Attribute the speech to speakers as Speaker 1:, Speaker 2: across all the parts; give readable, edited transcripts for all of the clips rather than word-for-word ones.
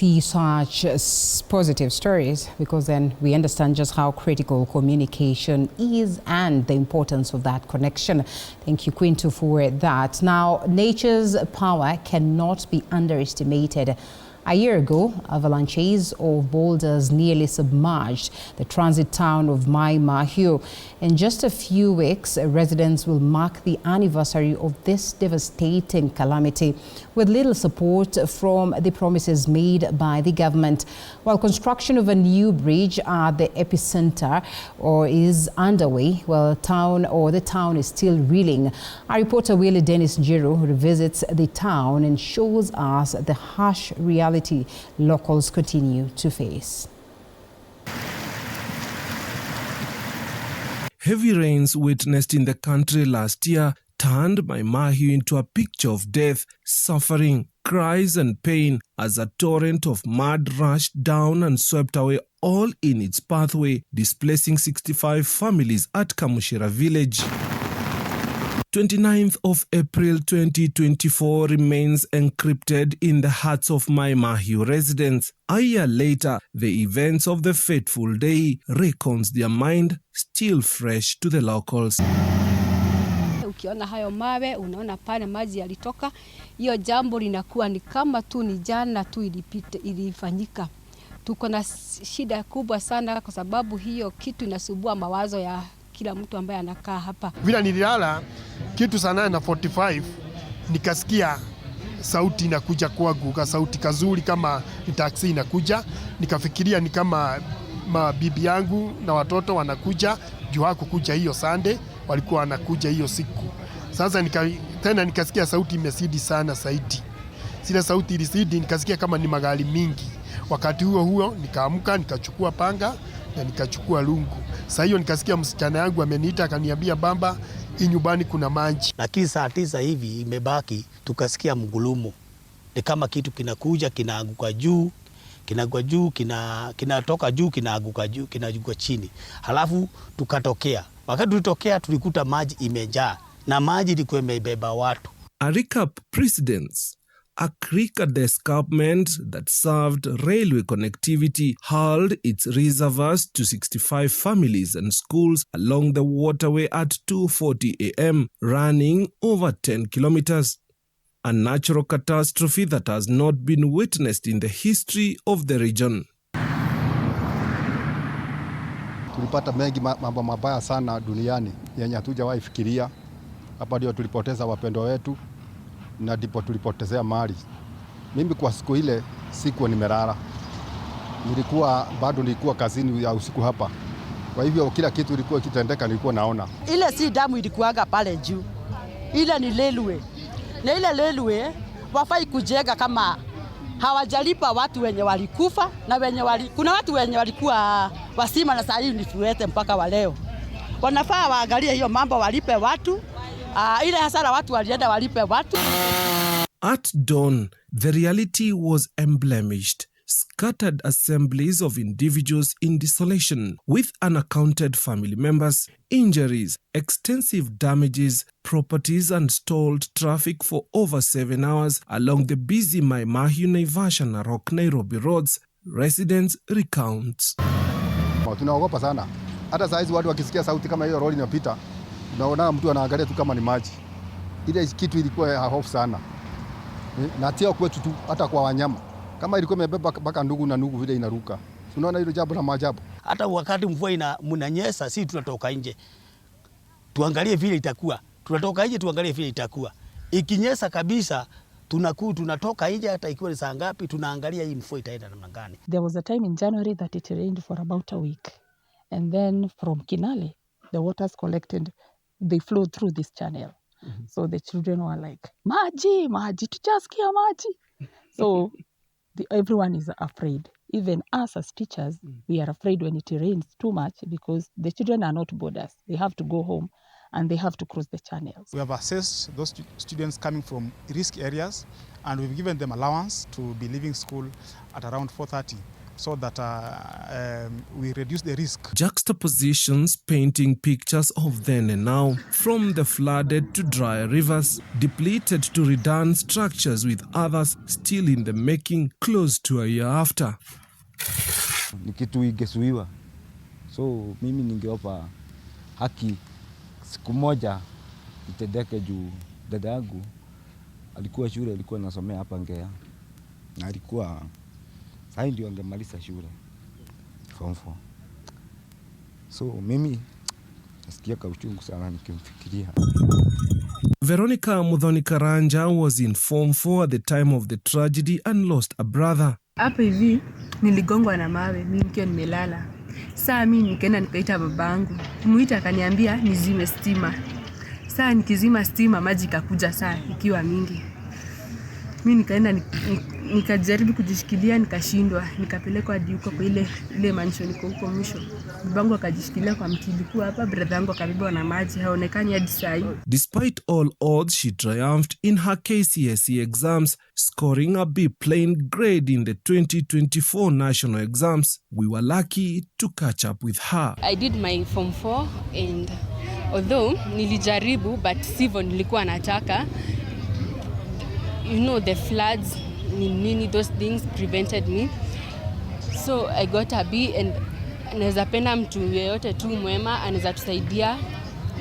Speaker 1: See such positive stories, because then we understand just how critical communication is and the importance of that connection. Thank you, Quinto, for that. Now, nature's power cannot be underestimated. A year ago, avalanches of boulders nearly submerged the transit town of Maai Mahiu. In just a few weeks, residents will mark the anniversary of this devastating calamity with little support from the promises made by the government. While construction of a new bridge at the epicenter is underway, the town is still reeling. Our reporter Willie Dennis Jiro revisits the town and shows us the harsh reality locals continue to face.
Speaker 2: Heavy rains witnessed in the country last year turned Maai Mahiu into a picture of death, suffering, cries and pain as a torrent of mud rushed down and swept away all in its pathway, displacing 65 families at Kamushira village. 29th of April 2024 remains encrypted in the hearts of Maai Mahiu residents. A year later, the events of the fateful day recalls their mind, still fresh to the locals.
Speaker 3: Ukiona hayo mawe, unaona pale maji yalitoka, hiyo jambo linakuwa ni kama tu ni jana tu ilifanyika. Tuko na shida kubwa sana kwa sababu hiyo kitu inasumbua mawazo ya kila mtu ambaye anakaa hapa.
Speaker 4: Vile nililala kitu sana na 45 nikasikia sauti inakuja kwangu, sauti kazuri kama ni taxi inakuja, nikafikiria ni kama bibi yangu na watoto wanakuja, juu hakukuja hiyo Sunday, walikuwa wanakuja hiyo siku. Sasa tena nikasikia sauti imesidi sana zaidi. Sile sauti ilisidi nikasikia kama ni magari mingi. Wakati huo nikaamka, nikachukua panga na nikachukua lungu. Sasa hiyo nikasikia msichana yangu ameniita akaniambia, "Bamba, hii nyumbani kuna maji."
Speaker 5: Lakini saa 9 hivi imebaki, tukasikia mgulumo. Ni kama kitu kinakuja, kinaanguka juu, kinatoka juu, kinaanguka chini. Halafu tukatokea. Wakati tulitokea tulikuta maji imejaa na maji ilikuwa imebeba watu.
Speaker 2: A recap precedents. A creek at the escarpment that served railway connectivity hurled its reservoirs to 65 families and schools along the waterway at 2:40 a.m., running over 10 kilometers. A natural catastrophe that has not been witnessed in the history of the region.
Speaker 6: Tulipata mengi mambo mabaya sana duniani yenye hatujawahi fikiria. Hapa ndio tulipoteza wapendwa wetu na ndipo tulipotezea mali. Mimi kwa siku ile sikuwa nimelala. Nilikuwa kazini ya usiku hapa. Kwa hivyo kila kitu ilikuwa kitendeka nilikuwa naona.
Speaker 7: Ile si damu ilikuwaga pale juu. Ile ni railway. Na ile railway wafai kujenga kama hawajalipa watu wenye walikufa na kuna watu wenye walikuwa wasima na saa hii ni tuwete mpaka wa leo. Wanafaa waangalie hiyo mambo, walipe watu. Ile hasara watu walienda walipe watu.
Speaker 2: At dawn, the reality was emblemished. Scattered assemblies of individuals in desolation, with unaccounted family members, injuries, extensive damages, properties and stalled traffic for over 7 hours along the busy Maai Mahiu, Naivasha, Narok, Nairobi roads, residents recount.
Speaker 6: Tunaogopa sana. Hata saa hizi watu wakisikia sauti kama hiyo lori inapita, unaona mtu anaangalia tu kama ni maji. Ile kitu ilikuwa ya hofu sana. Na tio kwetu tu hata kwa wanyama. Kama ilikuwa imebeba mpaka ndugu na ndugu vile inaruka. Unaona hilo jambo la maajabu.
Speaker 5: Hata wakati mvua mnanyesha, si tunatoka nje. Tuangalie vile itakuwa. Tunatoka nje tuangalie vile itakuwa. Ikinyesha kabisa tunatoka nje hata ikiwa ni saa ngapi tunaangalia hii mvua itaenda namna gani.
Speaker 8: There was a time in January that it rained for about a week. And then from Kinale, the waters collected, they flowed through this channel. Mm-hmm. So the children were like, maji, tujasikia maji. So everyone is afraid. Even us as teachers, we are afraid when it rains too much because the children are not boarders. They have to go home and they have to cross the channels.
Speaker 9: We have assessed those students coming from risk areas and we've given them allowance to be leaving school at around 4:30 so that we reduce the risk.
Speaker 2: Juxtapositions painting pictures of then and now, from the flooded to dry rivers, depleted to redone structures, with others still in the making close to a year after.
Speaker 10: Ni kitu ingezuiwa. So mimi ningeomba haki siku moja itendeke juu dada yangu alikuwa shule, alikuwa anasomea hapa Ngea. Na alikuwa sasa ndio angemaliza shule form 4. So mimi nasikia kauchungu sana nikimfikiria.
Speaker 2: Veronica Muthoni Karanja was in form 4 at the time of the tragedy and lost a brother.
Speaker 11: Hapa hivi niligongwa na mawe mimi nikiwa nimelala. Saa mimi nikaenda nikaita babangu. Kumuita akaniambia nizime stima. Saa nikizima stima maji kakuja saa ikiwa mingi. Mimi nikaenda nikajaribu kujishikilia nikashindwa, nikapelekwa hadi huko kwa ile mansion iko huko mwisho. Babangu akajishikilia kwa mti ilikuwa hapa, brother yangu akabebwa na maji, haonekani hadi saa hii.
Speaker 2: Despite all odds, she triumphed in her KCSE exams, scoring a B plain grade in the 2024 national exams. We were lucky to catch up with her.
Speaker 12: I did my form 4 and although nilijaribu but sivyo nilikuwa nataka. You know, the floods, those things prevented me. So I got a B and naweza penda mtu yeyote tu mwema anaweza tusaidia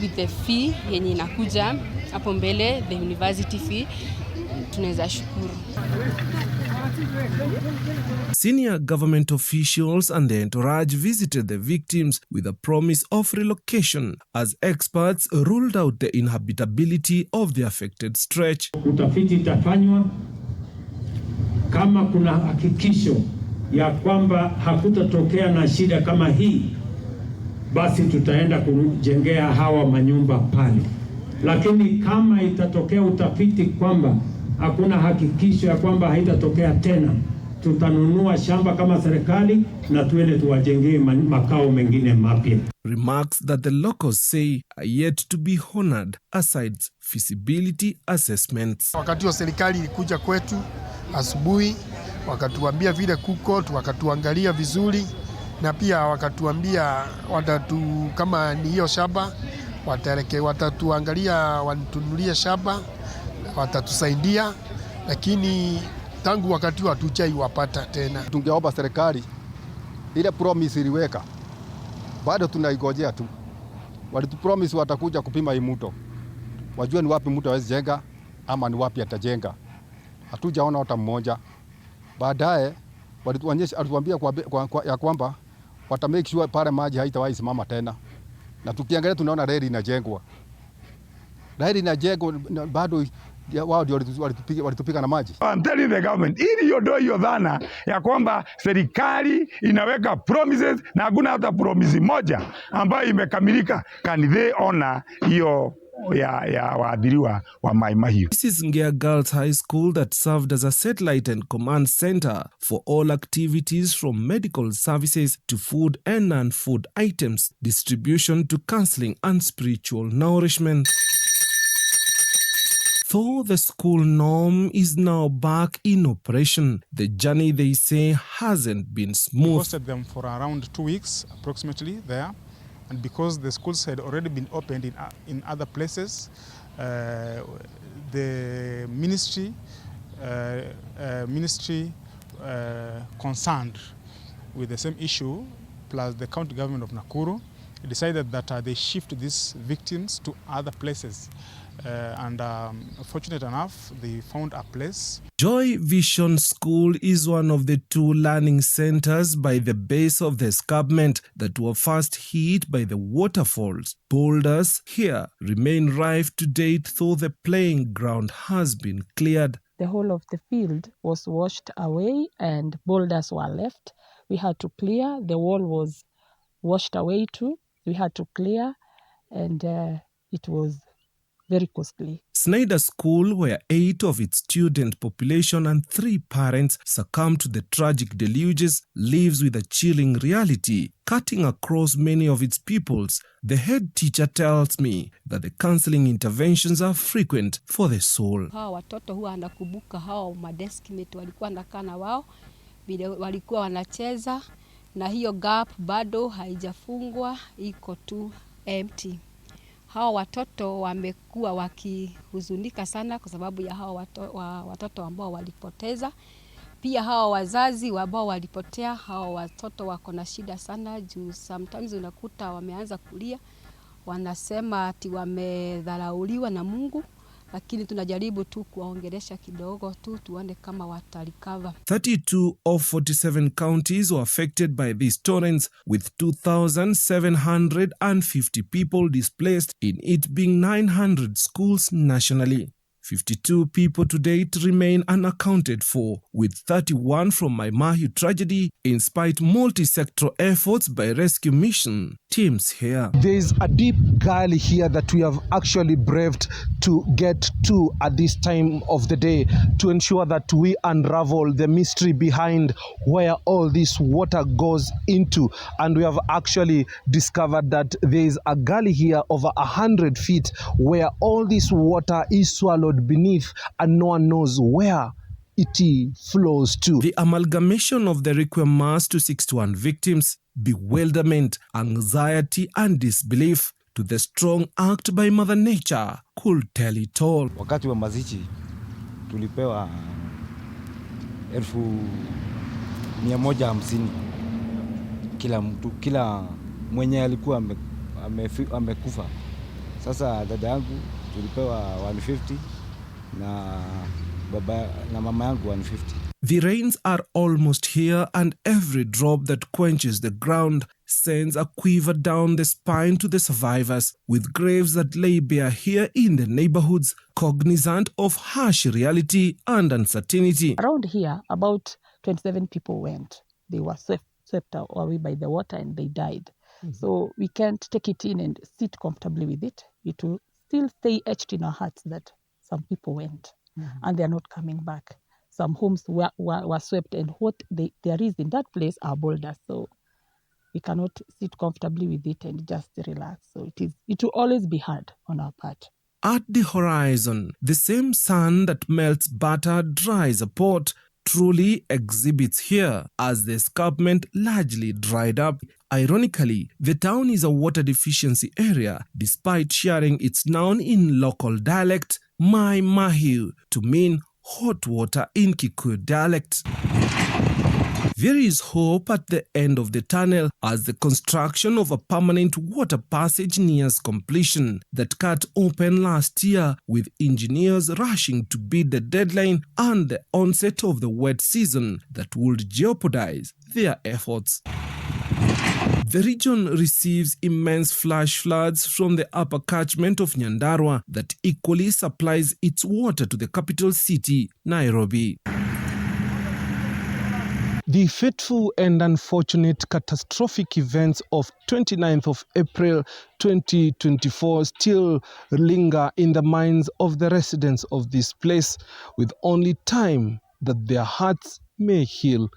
Speaker 12: with the fee yenye inakuja hapo mbele, the university fee. Tunaweza shukuru.
Speaker 2: Senior government officials and their entourage visited the victims with a promise of relocation as experts ruled out the inhabitability of the affected stretch.
Speaker 13: Utafiti itafanywa kama kuna hakikisho ya kwamba hakutatokea na shida kama hii, basi tutaenda kujengea hawa manyumba pale. Lakini kama itatokea utafiti kwamba hakuna hakikisho ya kwamba haitatokea tena, tutanunua shamba kama serikali na tuende tuwajengee makao mengine mapya.
Speaker 2: Remarks that the locals say are yet to be honored aside feasibility assessments.
Speaker 4: Wakati wa serikali ilikuja kwetu asubuhi, wakatuambia vile kuko, wakatuangalia vizuri na pia wakatuambia kama ni hiyo shamba watatuangalia, wanitunulie shamba, watatusaidia, lakini tangu wakati hatuchai wapata tena.
Speaker 6: Tungeomba serikali ile promise iliweka, bado tunaigojea tu. Walitupromise watakuja kupima hii mto, wajue ni wapi mto hawezi jenga ama ni wapi atajenga. Hatujaona hata mmoja. Baadaye walituambia ya kwamba wata make sure pale maji haitawahi simama tena. Na tukiangalia tunaona reli inajengwa. Reli inajengwa bado wao ndio walitupiga na maji.
Speaker 14: I'm telling the government, ili yodoe hiyo dhana ya kwamba serikali inaweka promises na hakuna hata promise moja ambayo imekamilika. Can they honor hiyo ya waadhiriwa wa Maai Mahiu?
Speaker 2: This is Ngea Girls High School that served as a satellite and command center for all activities from medical services to food and non-food items, distribution to counseling and spiritual nourishment. Though the school norm is now back in operation, the journey, they say, hasn't been smooth.
Speaker 9: We hosted them for around 2 weeks approximately there, and because the schools had already been opened in other places, the ministry concerned with the same issue, plus the county government of Nakuru, decided that they shift these victims to other places. And fortunate enough, they found a place.
Speaker 2: Joy Vision School is one of the 2 learning centers by the base of the escarpment that were first hit by the waterfalls. Boulders here remain rife to date, though the playing ground has been cleared.
Speaker 8: The whole of the field was washed away and boulders were left. We had to clear. The wall was washed away too. We had to clear, and it was very costly.
Speaker 2: Snyder School, where 8 of its student population and 3 parents succumbed to the tragic deluges, lives with a chilling reality cutting across many of its pupils. The head teacher tells me that the counseling interventions are frequent for the soul.
Speaker 3: Hawa watoto huwa anakumbuka hao madeskmate walikuwa nakaa na wao, vile walikuwa wanacheza, na hiyo gap bado haijafungwa, iko tu empty. Hao watoto wamekuwa wakihuzunika sana kwa sababu ya hao watoto ambao walipoteza. Pia hao wazazi ambao walipotea, hao watoto wako na shida sana juu sometimes unakuta wameanza kulia, wanasema ati wamedharauliwa na Mungu, lakini tunajaribu tu kuwaongelesha kidogo tu tuone kama watarecover.
Speaker 2: 32 of 47 counties were affected by these torrents, with 2,750 people displaced, in it being 900 schools nationally. 52 people to date remain unaccounted for, with 31 from Maai Mahiu tragedy, in spite multi-sectoral efforts by rescue mission teams here.
Speaker 15: There is a deep gully here that we have actually braved to get to at this time of the day to ensure that we unravel the mystery behind where all this water goes into. And we have actually discovered that there is a gully here over 100 feet where all this water is swallowed beneath and no one knows where it flows to.
Speaker 2: The amalgamation of the requiem mass to 61 victims, bewilderment, anxiety and disbelief to the strong act by Mother Nature could tell it all.
Speaker 10: Wakati wa mazishi tulipewa 150 kila mtu, kila mwenye alikuwa amekufa. Sasa dada yangu tulipewa 150 na baba na mama yangu 150.
Speaker 2: The rains are almost here, and every drop that quenches the ground sends a quiver down the spine to the survivors, with graves that lay bare here in the neighborhoods, cognizant of harsh reality and uncertainty.
Speaker 8: Around here, about 27 people went. They were swept away by the water and they died. So we can't take it in and sit comfortably with it. It will still stay etched in our hearts that some people went and they are not coming back. Some homes were swept, and what there is in that place are boulders. So we cannot sit comfortably with it and just relax. So it will always be hard on our part.
Speaker 2: At the horizon, the same sun that melts butter dries a pot truly exhibits here, as the escarpment largely dried up. Ironically, the town is a water deficiency area, despite sharing its noun in local dialect, Maai Mahiu, to mean hot water in Kikuyu dialect. There is hope at the end of the tunnel, as the construction of a permanent water passage nears completion that cut open last year, with engineers rushing to beat the deadline and the onset of the wet season that would jeopardize their efforts. The region receives immense flash floods from the upper catchment of Nyandarua that equally supplies its water to the capital city, Nairobi. The fateful and unfortunate catastrophic events of 29th of April 2024 still linger in the minds of the residents of this place, with only time that their hearts may heal.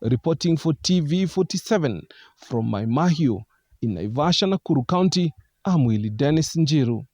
Speaker 2: Reporting for TV 47 from Maai Mahiu in Naivasha, Nakuru County, I'm Willie Dennis Njiru.